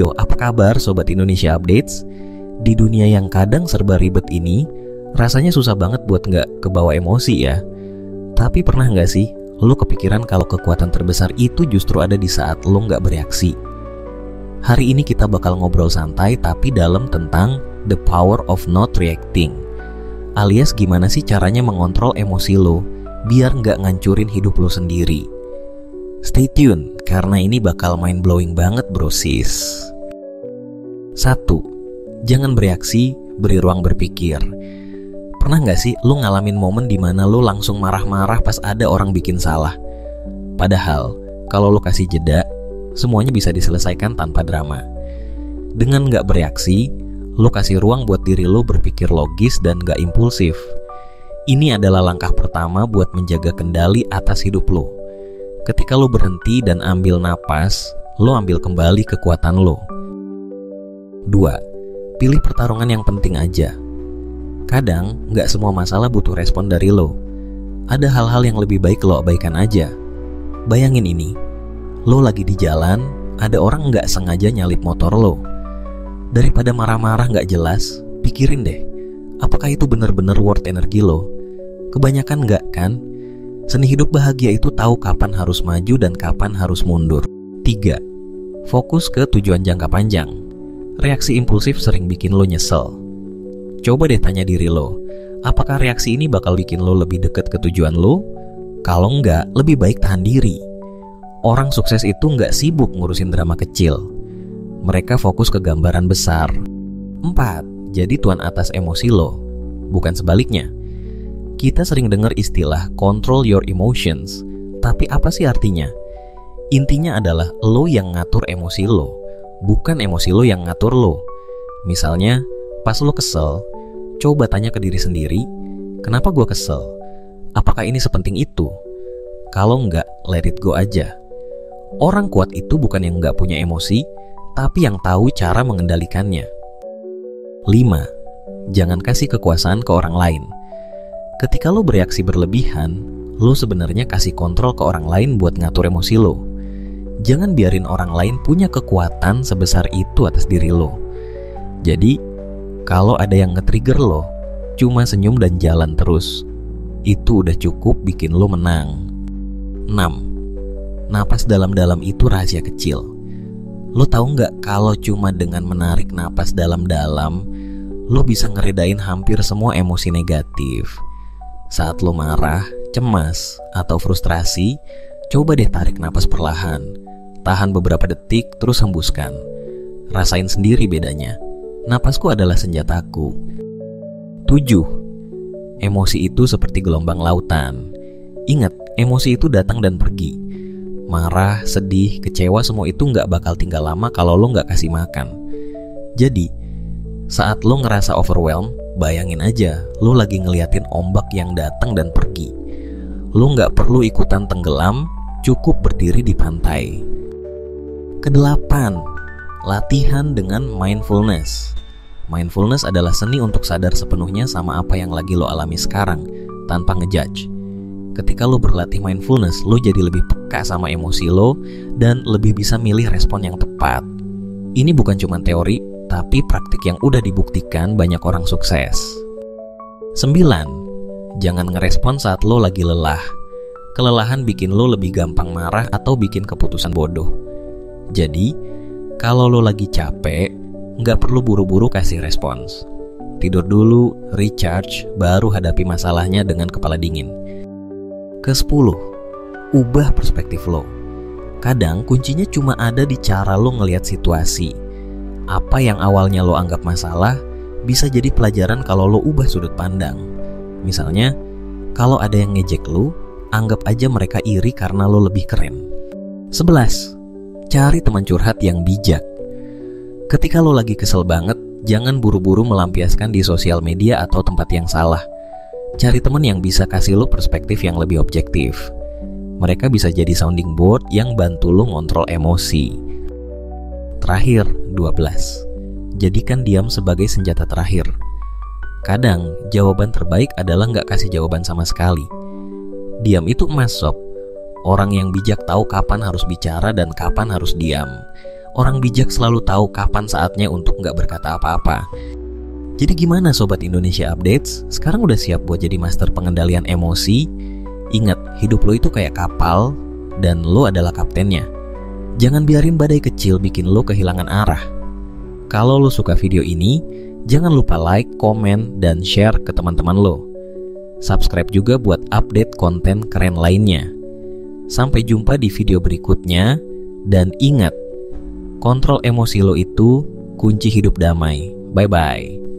Yo, apa kabar Sobat Indonesia Updates? Di dunia yang kadang serba ribet ini, rasanya susah banget buat nggak kebawa emosi ya. Tapi pernah nggak sih, lo kepikiran kalau kekuatan terbesar itu justru ada di saat lo nggak bereaksi? Hari ini kita bakal ngobrol santai tapi dalam tentang the power of not reacting. Alias gimana sih caranya mengontrol emosi lo, biar nggak ngancurin hidup lo sendiri. Stay tune, karena ini bakal mind-blowing banget bro sis. 1. Jangan bereaksi, beri ruang berpikir. Pernah gak sih lu ngalamin momen dimana lu langsung marah-marah pas ada orang bikin salah? Padahal, kalau lu kasih jeda, semuanya bisa diselesaikan tanpa drama. Dengan gak bereaksi, lu kasih ruang buat diri lu berpikir logis dan gak impulsif. Ini adalah langkah pertama buat menjaga kendali atas hidup lu. Ketika lo berhenti dan ambil napas, lo ambil kembali kekuatan lo. 2. Pilih pertarungan yang penting aja. Kadang, gak semua masalah butuh respon dari lo. Ada hal-hal yang lebih baik lo abaikan aja. Bayangin ini, lo lagi di jalan, ada orang gak sengaja nyalip motor lo. Daripada marah-marah gak jelas, pikirin deh, apakah itu benar-benar worth energi lo? Kebanyakan gak kan? Seni hidup bahagia itu tahu kapan harus maju dan kapan harus mundur. 3. Fokus ke tujuan jangka panjang. Reaksi impulsif sering bikin lo nyesel. Coba deh tanya diri lo, apakah reaksi ini bakal bikin lo lebih dekat ke tujuan lo? Kalau enggak, lebih baik tahan diri. Orang sukses itu enggak sibuk ngurusin drama kecil. Mereka fokus ke gambaran besar. 4. Jadi tuan atas emosi lo, bukan sebaliknya. Kita sering dengar istilah control your emotions, tapi apa sih artinya? Intinya adalah lo yang ngatur emosi lo, bukan emosi lo yang ngatur lo. Misalnya, pas lo kesel, coba tanya ke diri sendiri, kenapa gue kesel? Apakah ini sepenting itu? Kalau enggak, let it go aja. Orang kuat itu bukan yang enggak punya emosi, tapi yang tahu cara mengendalikannya. 5. Jangan kasih kekuasaan ke orang lain. Ketika lo bereaksi berlebihan, lo sebenarnya kasih kontrol ke orang lain buat ngatur emosi lo. Jangan biarin orang lain punya kekuatan sebesar itu atas diri lo. Jadi, kalau ada yang nge-trigger lo, cuma senyum dan jalan terus. Itu udah cukup bikin lo menang. 6. Napas dalam-dalam itu rahasia kecil. Lo tahu nggak kalau cuma dengan menarik napas dalam-dalam, lo bisa ngeredain hampir semua emosi negatif. Saat lo marah, cemas, atau frustrasi, coba deh tarik napas perlahan. Tahan beberapa detik, terus hembuskan. Rasain sendiri bedanya. Napasku adalah senjataku. 7. Emosi itu seperti gelombang lautan. Ingat, emosi itu datang dan pergi. Marah, sedih, kecewa, semua itu gak bakal tinggal lama kalau lo gak kasih makan. Jadi, saat lo ngerasa overwhelmed, bayangin aja, lo lagi ngeliatin ombak yang datang dan pergi. Lo gak perlu ikutan tenggelam, cukup berdiri di pantai. Ke-8. Latihan dengan mindfulness. Mindfulness adalah seni untuk sadar sepenuhnya sama apa yang lagi lo alami sekarang, tanpa ngejudge. Ketika lo berlatih mindfulness, lo jadi lebih peka sama emosi lo, dan lebih bisa milih respon yang tepat. Ini bukan cuma teori, tapi praktik yang udah dibuktikan banyak orang sukses. 9. Jangan ngerespon saat lo lagi lelah. Kelelahan bikin lo lebih gampang marah atau bikin keputusan bodoh. Jadi, kalau lo lagi capek, nggak perlu buru-buru kasih respons. Tidur dulu, recharge, baru hadapi masalahnya dengan kepala dingin. Ke-10. Ubah perspektif lo. Kadang kuncinya cuma ada di cara lo ngelihat situasi. Apa yang awalnya lo anggap masalah, bisa jadi pelajaran kalau lo ubah sudut pandang. Misalnya, kalau ada yang ngejek lo, anggap aja mereka iri karena lo lebih keren. 11. Cari teman curhat yang bijak. Ketika lo lagi kesel banget, jangan buru-buru melampiaskan di sosial media atau tempat yang salah. Cari teman yang bisa kasih lo perspektif yang lebih objektif. Mereka bisa jadi sounding board yang bantu lo ngontrol emosi. Terakhir, 12. Jadikan diam sebagai senjata terakhir. Kadang, jawaban terbaik adalah nggak kasih jawaban sama sekali. Diam itu emas sob. Orang yang bijak tahu kapan harus bicara dan kapan harus diam. Orang bijak selalu tahu kapan saatnya untuk gak berkata apa-apa. Jadi gimana Sobat Indonesia Updates? Sekarang udah siap buat jadi master pengendalian emosi? Ingat, hidup lo itu kayak kapal dan lo adalah kaptennya. Jangan biarin badai kecil bikin lo kehilangan arah. Kalau lo suka video ini, jangan lupa like, komen, dan share ke teman-teman lo. Subscribe juga buat update konten keren lainnya. Sampai jumpa di video berikutnya. Dan ingat, kontrol emosi lo itu kunci hidup damai. Bye-bye.